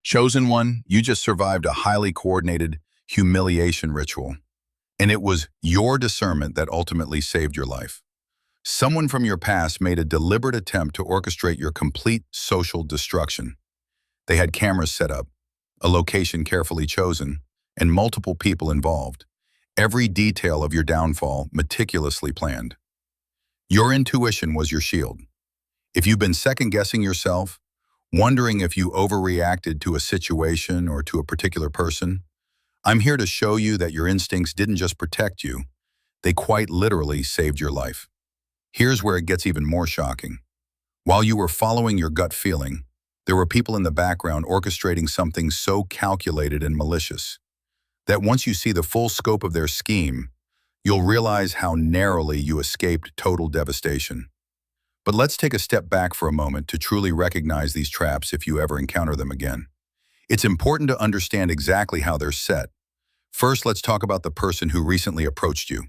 Chosen one, you just survived a highly coordinated humiliation ritual, and it was your discernment that ultimately saved your life. Someone from your past made a deliberate attempt to orchestrate your complete social destruction. They had cameras set up, a location carefully chosen, and multiple people involved. Every detail of your downfall meticulously planned. Your intuition was your shield. If you've been second-guessing yourself, wondering if you overreacted to a situation or to a particular person, I'm here to show you that your instincts didn't just protect you, they quite literally saved your life. Here's where it gets even more shocking. While you were following your gut feeling, there were people in the background orchestrating something so calculated and malicious that once you see the full scope of their scheme, you'll realize how narrowly you escaped total devastation. But let's take a step back for a moment to truly recognize these traps if you ever encounter them again. It's important to understand exactly how they're set. First, let's talk about the person who recently approached you.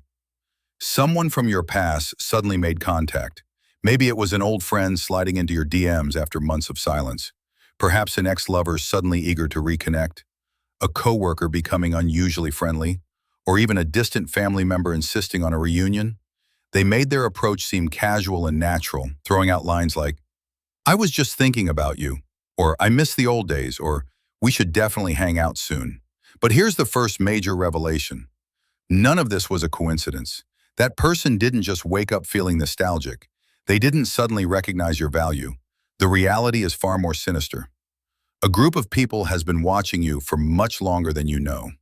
Someone from your past suddenly made contact. Maybe it was an old friend sliding into your DMs after months of silence. Perhaps an ex-lover suddenly eager to reconnect. A coworker becoming unusually friendly. Or even a distant family member insisting on a reunion. They made their approach seem casual and natural, throwing out lines like, "I was just thinking about you," or "I miss the old days," or "We should definitely hang out soon." But here's the first major revelation. None of this was a coincidence. That person didn't just wake up feeling nostalgic. They didn't suddenly recognize your value. The reality is far more sinister. A group of people has been watching you for much longer than you know.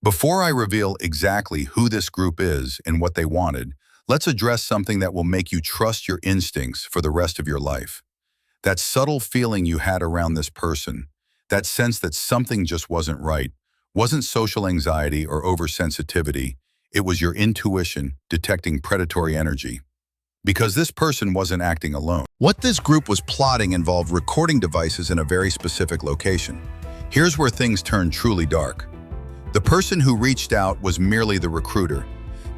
Before I reveal exactly who this group is and what they wanted, let's address something that will make you trust your instincts for the rest of your life. That subtle feeling you had around this person, that sense that something just wasn't right, wasn't social anxiety or oversensitivity, it was your intuition detecting predatory energy. Because this person wasn't acting alone. What this group was plotting involved recording devices in a very specific location. Here's where things turned truly dark. The person who reached out was merely the recruiter.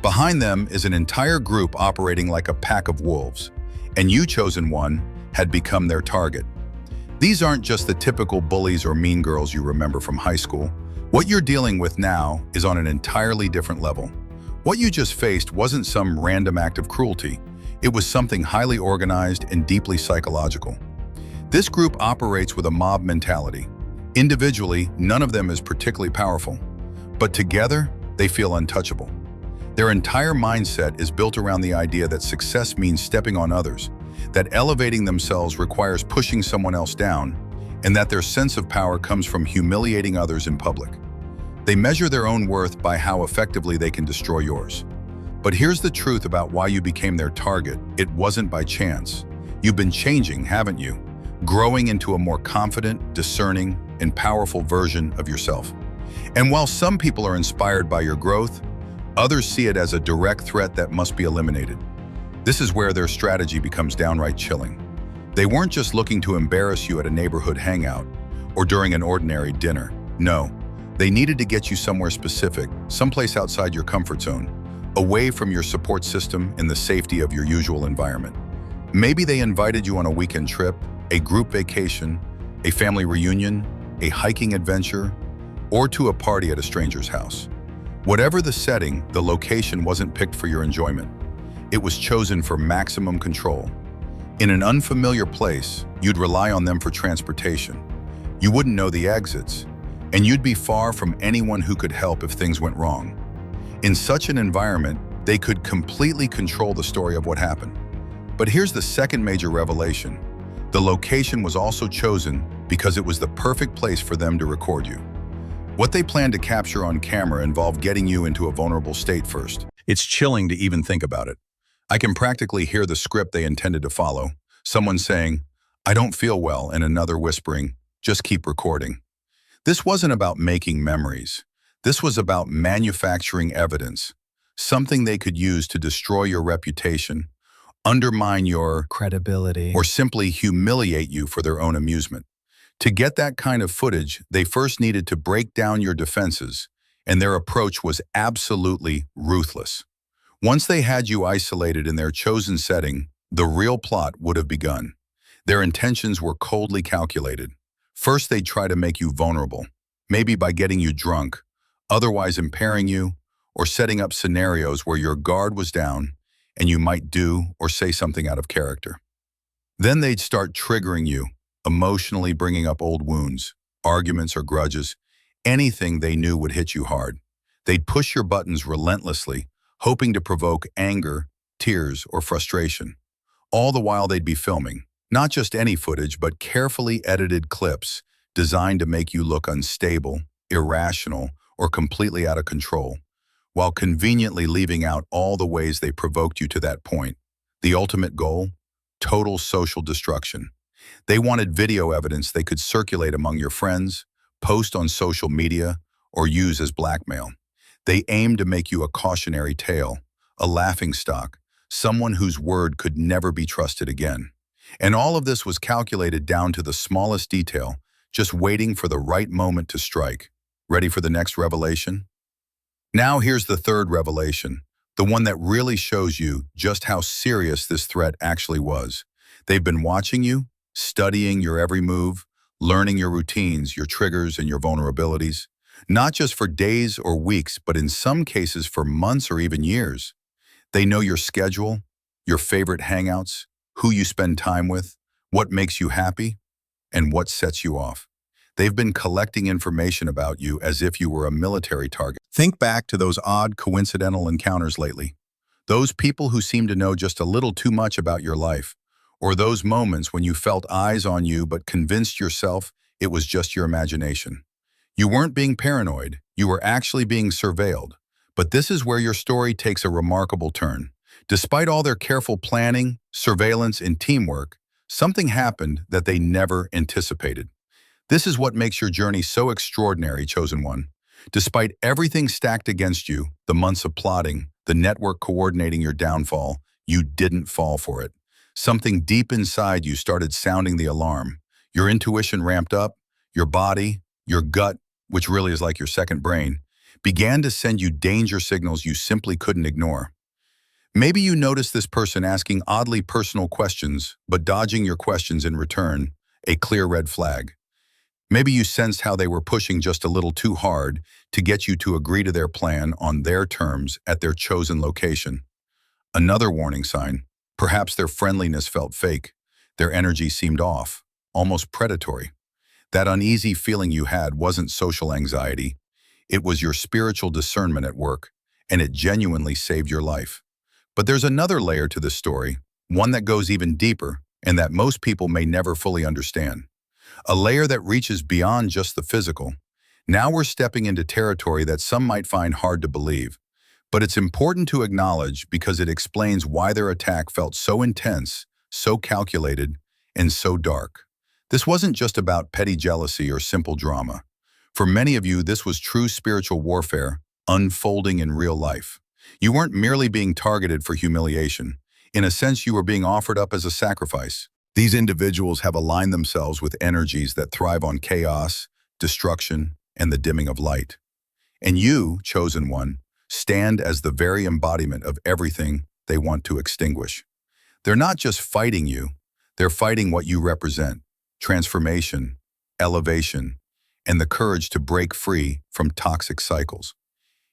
Behind them is an entire group operating like a pack of wolves, and you, chosen one, had become their target. These aren't just the typical bullies or mean girls you remember from high school. What you're dealing with now is on an entirely different level. What you just faced wasn't some random act of cruelty. It was something highly organized and deeply psychological. This group operates with a mob mentality. Individually, none of them is particularly powerful, but together, they feel untouchable. Their entire mindset is built around the idea that success means stepping on others, that elevating themselves requires pushing someone else down, and that their sense of power comes from humiliating others in public. They measure their own worth by how effectively they can destroy yours. But here's the truth about why you became their target. It wasn't by chance. You've been changing, haven't you? Growing into a more confident, discerning, and powerful version of yourself. And while some people are inspired by your growth, others see it as a direct threat that must be eliminated. This is where their strategy becomes downright chilling. They weren't just looking to embarrass you at a neighborhood hangout or during an ordinary dinner. No, they needed to get you somewhere specific, someplace outside your comfort zone, away from your support system in the safety of your usual environment. Maybe they invited you on a weekend trip, a group vacation, a family reunion, a hiking adventure, or to a party at a stranger's house. Whatever the setting, the location wasn't picked for your enjoyment. It was chosen for maximum control. In an unfamiliar place, you'd rely on them for transportation. You wouldn't know the exits, and you'd be far from anyone who could help if things went wrong. In such an environment, they could completely control the story of what happened. But here's the second major revelation. The location was also chosen because it was the perfect place for them to record you. What they planned to capture on camera involved getting you into a vulnerable state first. It's chilling to even think about it. I can practically hear the script they intended to follow. Someone saying, "I don't feel well," and another whispering, "Just keep recording." This wasn't about making memories. This was about manufacturing evidence, something they could use to destroy your reputation, undermine your credibility, or simply humiliate you for their own amusement. To get that kind of footage, they first needed to break down your defenses, and their approach was absolutely ruthless. Once they had you isolated in their chosen setting, the real plot would have begun. Their intentions were coldly calculated. First, they'd try to make you vulnerable, maybe by getting you drunk, otherwise impairing you, or setting up scenarios where your guard was down and you might do or say something out of character. Then they'd start triggering you, emotionally bringing up old wounds, arguments or grudges, anything they knew would hit you hard. They'd push your buttons relentlessly, hoping to provoke anger, tears, or frustration. All the while they'd be filming, not just any footage, but carefully edited clips designed to make you look unstable, irrational, or completely out of control, while conveniently leaving out all the ways they provoked you to that point. The ultimate goal? Total social destruction. They wanted video evidence they could circulate among your friends, post on social media, or use as blackmail. They aimed to make you a cautionary tale, a laughingstock, someone whose word could never be trusted again. And all of this was calculated down to the smallest detail, just waiting for the right moment to strike. Ready for the next revelation? Now here's the third revelation, the one that really shows you just how serious this threat actually was. They've been watching you, studying your every move, learning your routines, your triggers, and your vulnerabilities, not just for days or weeks, but in some cases for months or even years. They know your schedule, your favorite hangouts, who you spend time with, what makes you happy, and what sets you off. They've been collecting information about you as if you were a military target. Think back to those odd, coincidental encounters lately. Those people who seem to know just a little too much about your life, or those moments when you felt eyes on you but convinced yourself it was just your imagination. You weren't being paranoid, you were actually being surveilled. But this is where your story takes a remarkable turn. Despite all their careful planning, surveillance, and teamwork, something happened that they never anticipated. This is what makes your journey so extraordinary, chosen one. Despite everything stacked against you, the months of plotting, the network coordinating your downfall, you didn't fall for it. Something deep inside you started sounding the alarm. Your intuition ramped up, your body, your gut, which really is like your second brain, began to send you danger signals you simply couldn't ignore. Maybe you noticed this person asking oddly personal questions, but dodging your questions in return, a clear red flag. Maybe you sensed how they were pushing just a little too hard to get you to agree to their plan on their terms at their chosen location. Another warning sign, perhaps their friendliness felt fake. Their energy seemed off, almost predatory. That uneasy feeling you had wasn't social anxiety. It was your spiritual discernment at work, and it genuinely saved your life. But there's another layer to this story, one that goes even deeper, and that most people may never fully understand. A layer that reaches beyond just the physical. Now we're stepping into territory that some might find hard to believe, but it's important to acknowledge because it explains why their attack felt so intense, so calculated, and so dark. This wasn't just about petty jealousy or simple drama. For many of you, this was true spiritual warfare, unfolding in real life. You weren't merely being targeted for humiliation. In a sense, you were being offered up as a sacrifice. These individuals have aligned themselves with energies that thrive on chaos, destruction, and the dimming of light. And you, chosen one, stand as the very embodiment of everything they want to extinguish. They're not just fighting you, they're fighting what you represent: transformation, elevation, and the courage to break free from toxic cycles.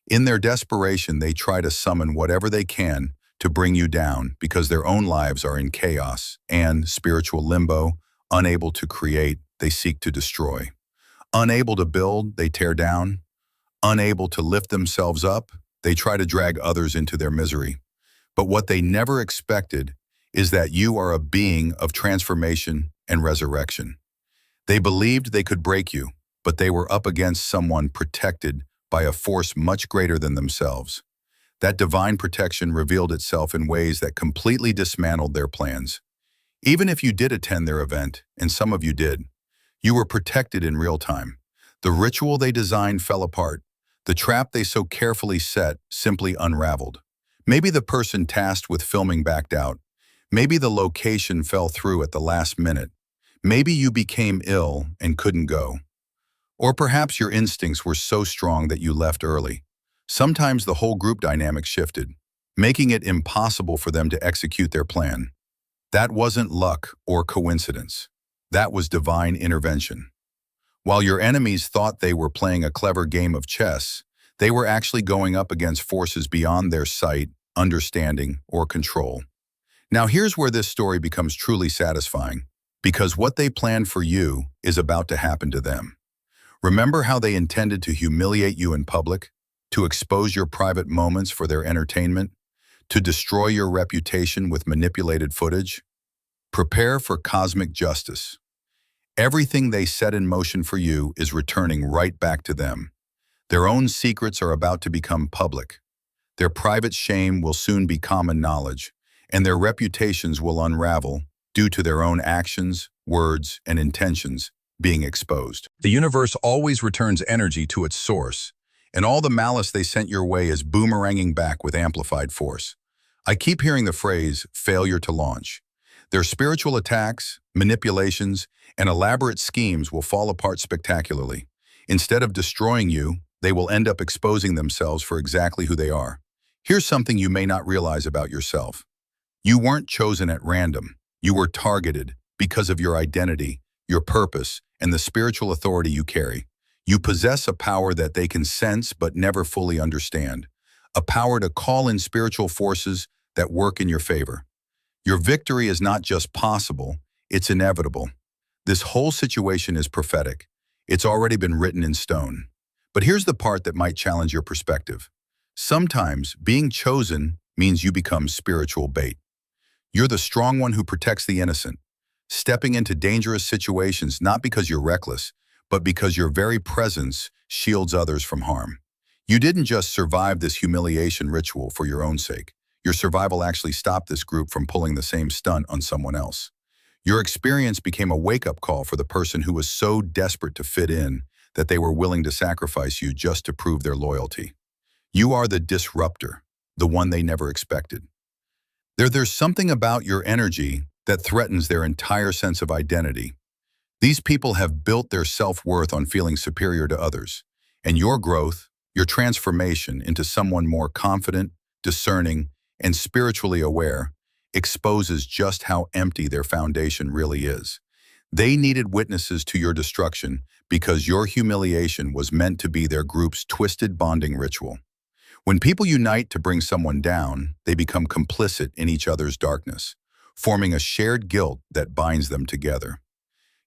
In their desperation, they try to summon whatever they can to bring you down because their own lives are in chaos and spiritual limbo. Unable to create, they seek to destroy. Unable to build, they tear down. Unable to lift themselves up, they try to drag others into their misery. But what they never expected is that you are a being of transformation and resurrection. They believed they could break you, but they were up against someone protected by a force much greater than themselves. That divine protection revealed itself in ways that completely dismantled their plans. Even if you did attend their event, and some of you did, you were protected in real time. The ritual they designed fell apart. The trap they so carefully set simply unraveled. Maybe the person tasked with filming backed out. Maybe the location fell through at the last minute. Maybe you became ill and couldn't go. Or perhaps your instincts were so strong that you left early. Sometimes the whole group dynamic shifted, making it impossible for them to execute their plan. That wasn't luck or coincidence. That was divine intervention. While your enemies thought they were playing a clever game of chess, they were actually going up against forces beyond their sight, understanding, or control. Now here's where this story becomes truly satisfying, because what they planned for you is about to happen to them. Remember how they intended to humiliate you in public, to expose your private moments for their entertainment, to destroy your reputation with manipulated footage? Prepare for cosmic justice. Everything they set in motion for you is returning right back to them. Their own secrets are about to become public. Their private shame will soon be common knowledge, and their reputations will unravel due to their own actions, words, and intentions being exposed. The universe always returns energy to its source, and all the malice they sent your way is boomeranging back with amplified force. I keep hearing the phrase, failure to launch. Their spiritual attacks, manipulations, and elaborate schemes will fall apart spectacularly. Instead of destroying you, they will end up exposing themselves for exactly who they are. Here's something you may not realize about yourself. You weren't chosen at random. You were targeted because of your identity, your purpose, and the spiritual authority you carry. You possess a power that they can sense but never fully understand, a power to call in spiritual forces that work in your favor. Your victory is not just possible, it's inevitable. This whole situation is prophetic. It's already been written in stone. But here's the part that might challenge your perspective. Sometimes being chosen means you become spiritual bait. You're the strong one who protects the innocent, stepping into dangerous situations not because you're reckless, but because your very presence shields others from harm. You didn't just survive this humiliation ritual for your own sake. Your survival actually stopped this group from pulling the same stunt on someone else. Your experience became a wake-up call for the person who was so desperate to fit in that they were willing to sacrifice you just to prove their loyalty. You are the disruptor, the one they never expected. There's something about your energy that threatens their entire sense of identity. These people have built their self-worth on feeling superior to others, and your growth, your transformation into someone more confident, discerning, and spiritually aware exposes just how empty their foundation really is. They needed witnesses to your destruction because your humiliation was meant to be their group's twisted bonding ritual. When people unite to bring someone down, they become complicit in each other's darkness, forming a shared guilt that binds them together.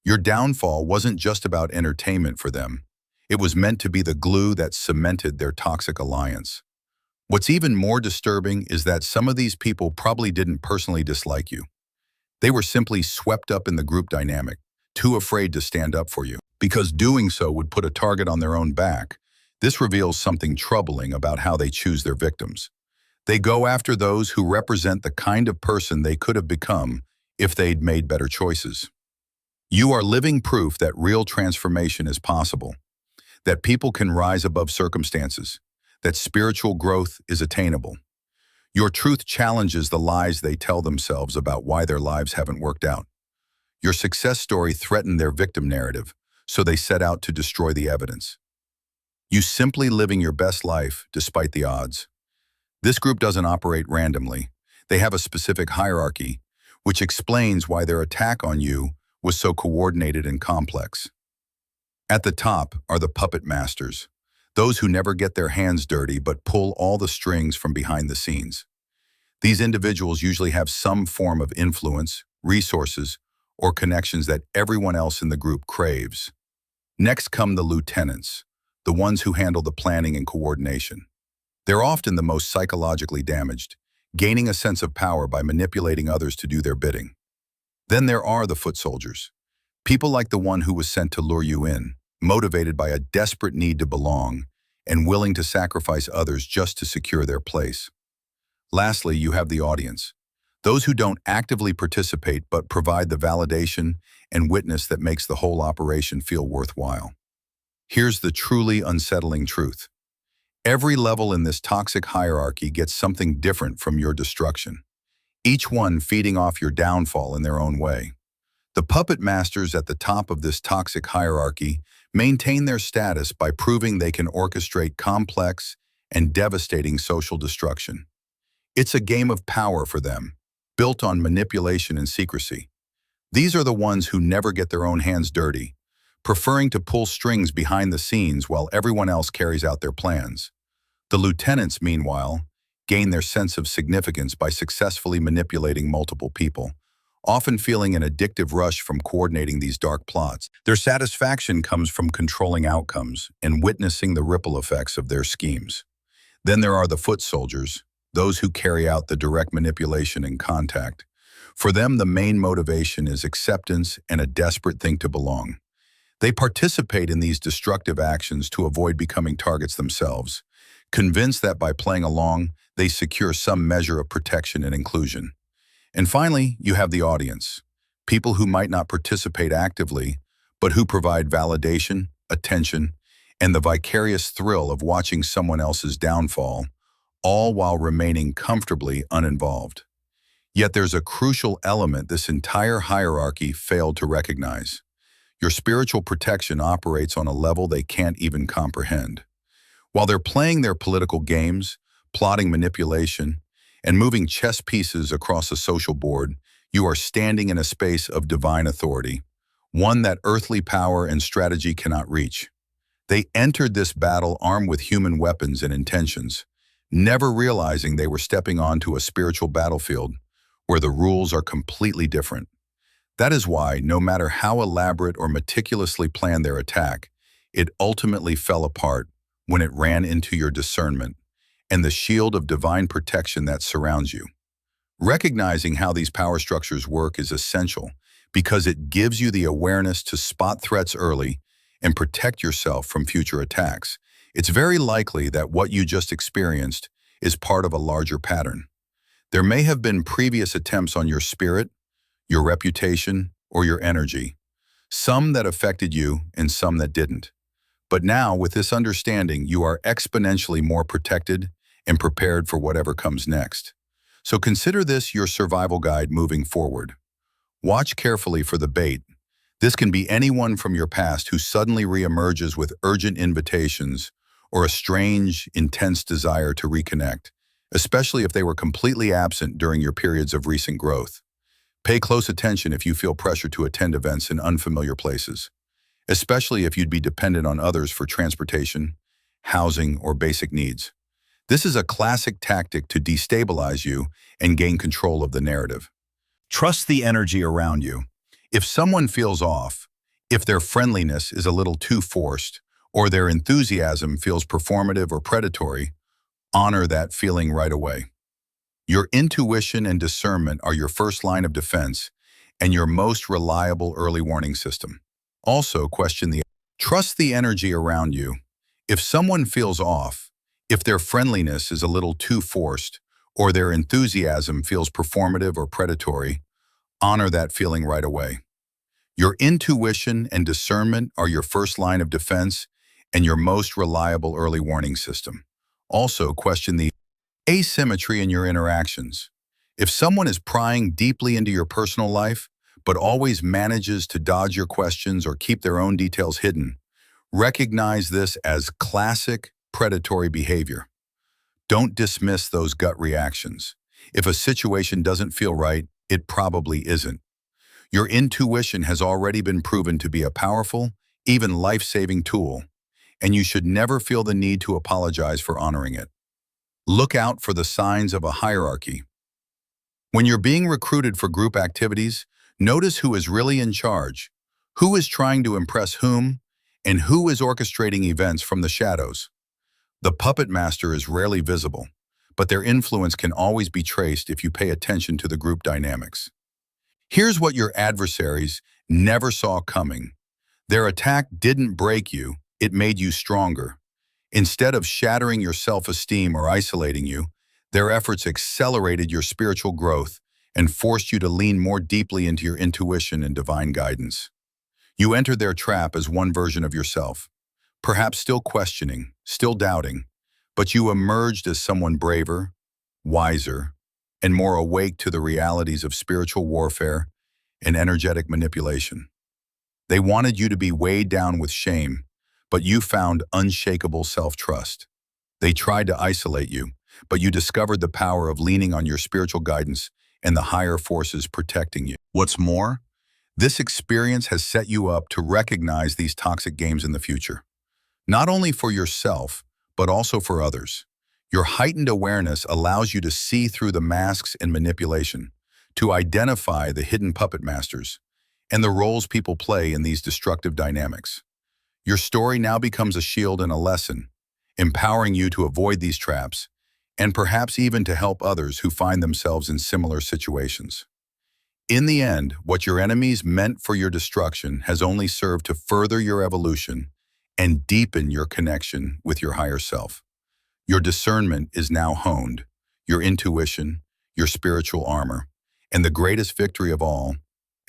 Your downfall wasn't just about entertainment for them. It was meant to be the glue that cemented their toxic alliance. What's even more disturbing is that some of these people probably didn't personally dislike you. They were simply swept up in the group dynamic, too afraid to stand up for you. Because doing so would put a target on their own back, this reveals something troubling about how they choose their victims. They go after those who represent the kind of person they could have become if they'd made better choices. You are living proof that real transformation is possible, that people can rise above circumstances, that spiritual growth is attainable. Your truth challenges the lies they tell themselves about why their lives haven't worked out. Your success story threatened their victim narrative, so they set out to destroy the evidence. You simply living your best life despite the odds. This group doesn't operate randomly. They have a specific hierarchy, which explains why their attack on you was so coordinated and complex. At the top are the puppet masters, those who never get their hands dirty but pull all the strings from behind the scenes. These individuals usually have some form of influence, resources, or connections that everyone else in the group craves. Next come the lieutenants, the ones who handle the planning and coordination. They're often the most psychologically damaged, gaining a sense of power by manipulating others to do their bidding. Then there are the foot soldiers, people like the one who was sent to lure you in, motivated by a desperate need to belong and willing to sacrifice others just to secure their place. Lastly, you have the audience, those who don't actively participate but provide the validation and witness that makes the whole operation feel worthwhile. Here's the truly unsettling truth. Every level in this toxic hierarchy gets something different from your destruction, each one feeding off your downfall in their own way. The puppet masters at the top of this toxic hierarchy maintain their status by proving they can orchestrate complex and devastating social destruction. It's a game of power for them, built on manipulation and secrecy. These are the ones who never get their own hands dirty, preferring to pull strings behind the scenes while everyone else carries out their plans. The lieutenants, meanwhile, gain their sense of significance by successfully manipulating multiple people, often feeling an addictive rush from coordinating these dark plots. Their satisfaction comes from controlling outcomes and witnessing the ripple effects of their schemes. Then there are the foot soldiers, those who carry out the direct manipulation and contact. For them, the main motivation is acceptance and a desperate thing to belong. They participate in these destructive actions to avoid becoming targets themselves, convinced that by playing along, they secure some measure of protection and inclusion. And finally, you have the audience, people who might not participate actively, but who provide validation, attention, and the vicarious thrill of watching someone else's downfall, all while remaining comfortably uninvolved. Yet there's a crucial element this entire hierarchy failed to recognize. Your spiritual protection operates on a level they can't even comprehend. While they're playing their political games, plotting manipulation, and moving chess pieces across a social board, you are standing in a space of divine authority, one that earthly power and strategy cannot reach. They entered this battle armed with human weapons and intentions, never realizing they were stepping onto a spiritual battlefield where the rules are completely different. That is why, no matter how elaborate or meticulously planned their attack, it ultimately fell apart when it ran into your discernment and the shield of divine protection that surrounds you. Recognizing how these power structures work is essential because it gives you the awareness to spot threats early and protect yourself from future attacks. It's very likely that what you just experienced is part of a larger pattern. There may have been previous attempts on your spirit, your reputation, or your energy, some that affected you and some that didn't. But now, with this understanding, you are exponentially more protected and prepared for whatever comes next. So consider this your survival guide moving forward. Watch carefully for the bait. This can be anyone from your past who suddenly reemerges with urgent invitations or a strange, intense desire to reconnect, especially if they were completely absent during your periods of recent growth. Pay close attention if you feel pressure to attend events in unfamiliar places, especially if you'd be dependent on others for transportation, housing, or basic needs. This is a classic tactic to destabilize you and gain control of the narrative. Trust the energy around you. If someone feels off, if their friendliness is a little too forced, or their enthusiasm feels performative or predatory, honor that feeling right away. Your intuition and discernment are your first line of defense and your most reliable early warning system. Also, trust the energy around you. If someone feels off, if their friendliness is a little too forced, or their enthusiasm feels performative or predatory, honor that feeling right away. Your intuition and discernment are your first line of defense and your most reliable early warning system. Also, question the asymmetry in your interactions. If someone is prying deeply into your personal life, but always manages to dodge your questions or keep their own details hidden, recognize this as classic predatory behavior. Don't dismiss those gut reactions. If a situation doesn't feel right, it probably isn't. Your intuition has already been proven to be a powerful, even life-saving tool, and you should never feel the need to apologize for honoring it. Look out for the signs of a hierarchy. When you're being recruited for group activities, notice who is really in charge, who is trying to impress whom, and who is orchestrating events from the shadows. The puppet master is rarely visible, but their influence can always be traced if you pay attention to the group dynamics. Here's what your adversaries never saw coming. Their attack didn't break you, it made you stronger. Instead of shattering your self-esteem or isolating you, their efforts accelerated your spiritual growth and forced you to lean more deeply into your intuition and divine guidance. You entered their trap as one version of yourself, perhaps still questioning, still doubting, but you emerged as someone braver, wiser, and more awake to the realities of spiritual warfare and energetic manipulation. They wanted you to be weighed down with shame, but you found unshakable self-trust. They tried to isolate you, but you discovered the power of leaning on your spiritual guidance and the higher forces protecting you. What's more, This experience has set you up to recognize these toxic games in the future, not only for yourself, but also for others. Your heightened awareness allows you to see through the masks and manipulation, to identify the hidden puppet masters and the roles people play in these destructive dynamics. Your story now becomes a shield and a lesson, empowering you to avoid these traps and perhaps even to help others who find themselves in similar situations. In the end, what your enemies meant for your destruction has only served to further your evolution and deepen your connection with your higher self. Your discernment is now honed, your intuition, your spiritual armor, and the greatest victory of all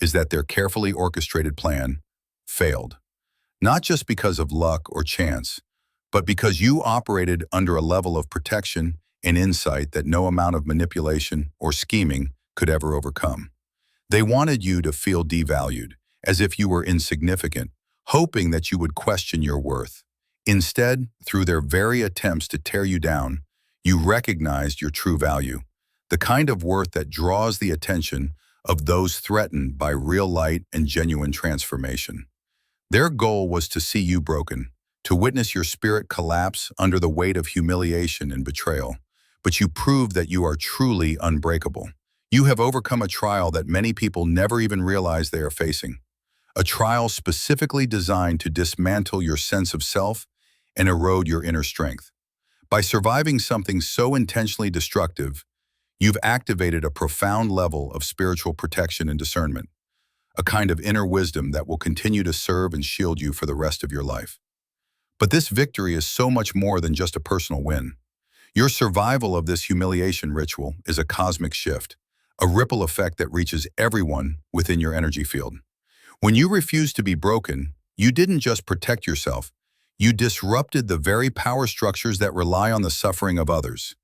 is that their carefully orchestrated plan failed. Not just because of luck or chance, but because you operated under a level of protection and insight that no amount of manipulation or scheming could ever overcome. They wanted you to feel devalued, as if you were insignificant, hoping that you would question your worth. Instead, through their very attempts to tear you down, you recognized your true value, the kind of worth that draws the attention of those threatened by real light and genuine transformation. Their goal was to see you broken, to witness your spirit collapse under the weight of humiliation and betrayal. But you proved that you are truly unbreakable. You have overcome a trial that many people never even realize they are facing. A trial specifically designed to dismantle your sense of self and erode your inner strength. By surviving something so intentionally destructive, you've activated a profound level of spiritual protection and discernment, a kind of inner wisdom that will continue to serve and shield you for the rest of your life. But this victory is so much more than just a personal win. Your survival of this humiliation ritual is a cosmic shift, a ripple effect that reaches everyone within your energy field. When you refused to be broken, you didn't just protect yourself, you disrupted the very power structures that rely on the suffering of others.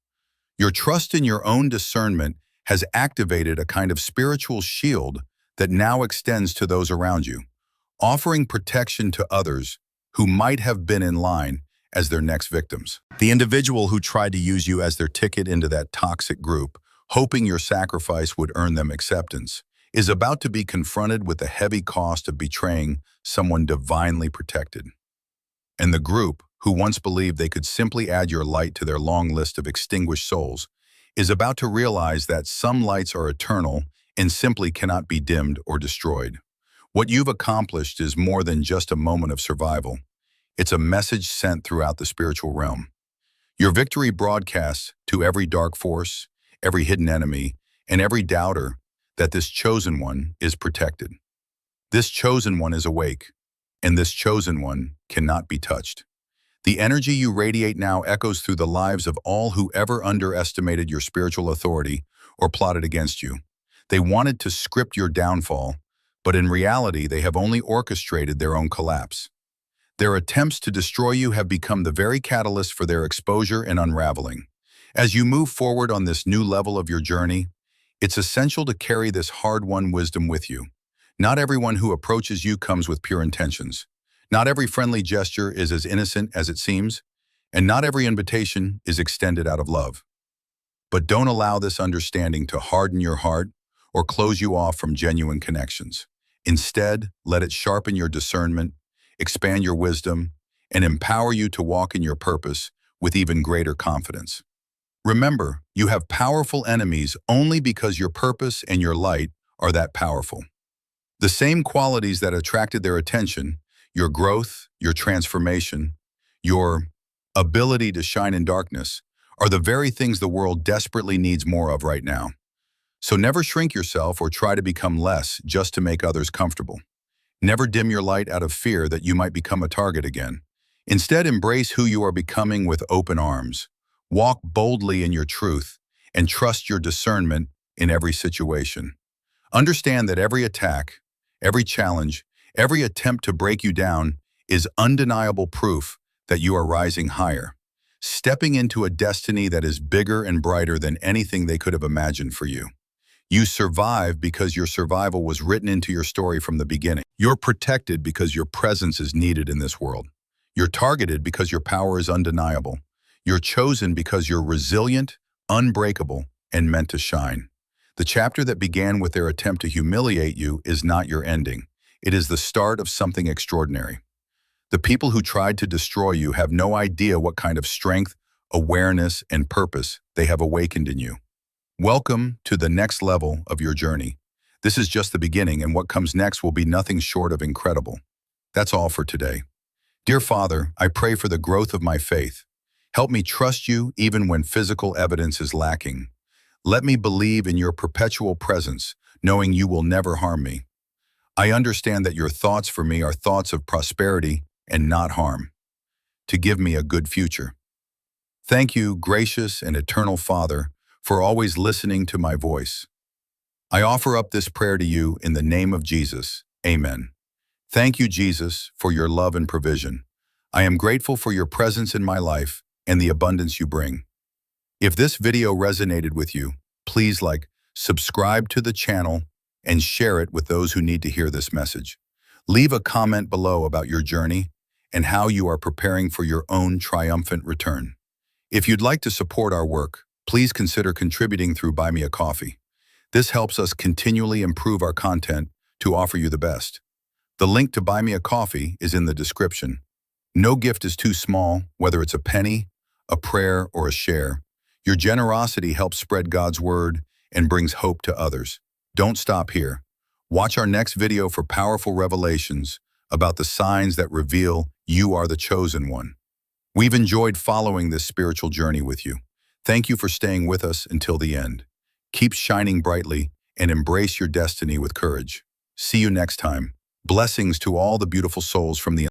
Your trust in your own discernment has activated a kind of spiritual shield that now extends to those around you, offering protection to others who might have been in line as their next victims. The individual who tried to use you as their ticket into that toxic group, hoping your sacrifice would earn them acceptance, is about to be confronted with the heavy cost of betraying someone divinely protected. And the group, who once believed they could simply add your light to their long list of extinguished souls, is about to realize that some lights are eternal and simply cannot be dimmed or destroyed. What you've accomplished is more than just a moment of survival. It's a message sent throughout the spiritual realm. Your victory broadcasts to every dark force, every hidden enemy, and every doubter that this chosen one is protected. This chosen one is awake, and this chosen one cannot be touched. The energy you radiate now echoes through the lives of all who ever underestimated your spiritual authority or plotted against you. They wanted to script your downfall, but in reality, they have only orchestrated their own collapse. Their attempts to destroy you have become the very catalyst for their exposure and unraveling. As you move forward on this new level of your journey, it's essential to carry this hard-won wisdom with you. Not everyone who approaches you comes with pure intentions. Not every friendly gesture is as innocent as it seems, and not every invitation is extended out of love. But don't allow this understanding to harden your heart or close you off from genuine connections. Instead, let it sharpen your discernment, expand your wisdom, and empower you to walk in your purpose with even greater confidence. Remember, you have powerful enemies only because your purpose and your light are that powerful. The same qualities that attracted their attention, your growth, your transformation, your ability to shine in darkness, are the very things the world desperately needs more of right now. So never shrink yourself or try to become less just to make others comfortable. Never dim your light out of fear that you might become a target again. Instead, embrace who you are becoming with open arms. Walk boldly in your truth and trust your discernment in every situation. Understand that every attack, every challenge, every attempt to break you down is undeniable proof that you are rising higher, stepping into a destiny that is bigger and brighter than anything they could have imagined for you. You survive because your survival was written into your story from the beginning. You're protected because your presence is needed in this world. You're targeted because your power is undeniable. You're chosen because you're resilient, unbreakable, and meant to shine. The chapter that began with their attempt to humiliate you is not your ending. It is the start of something extraordinary. The people who tried to destroy you have no idea what kind of strength, awareness, and purpose they have awakened in you. Welcome to the next level of your journey. This is just the beginning, and what comes next will be nothing short of incredible. That's all for today. Dear Father, I pray for the growth of my faith. Help me trust you even when physical evidence is lacking. Let me believe in your perpetual presence, knowing you will never harm me. I understand that your thoughts for me are thoughts of prosperity and not harm, to give me a good future. Thank you, gracious and eternal Father, for always listening to my voice. I offer up this prayer to you in the name of Jesus. Amen. Thank you, Jesus, for your love and provision. I am grateful for your presence in my life and the abundance you bring. If this video resonated with you, please subscribe to the channel, and share it with those who need to hear this message. Leave a comment below about your journey and how you are preparing for your own triumphant return. If you'd like to support our work, please consider contributing through Buy Me a Coffee. This helps us continually improve our content to offer you the best. The link to Buy Me a Coffee is in the description. No gift is too small, whether it's a penny, a prayer, or a share. Your generosity helps spread God's word and brings hope to others. Don't stop here. Watch our next video for powerful revelations about the signs that reveal you are the chosen one. We've enjoyed following this spiritual journey with you. Thank you for staying with us until the end. Keep shining brightly and embrace your destiny with courage. See you next time. Blessings to all the beautiful souls from the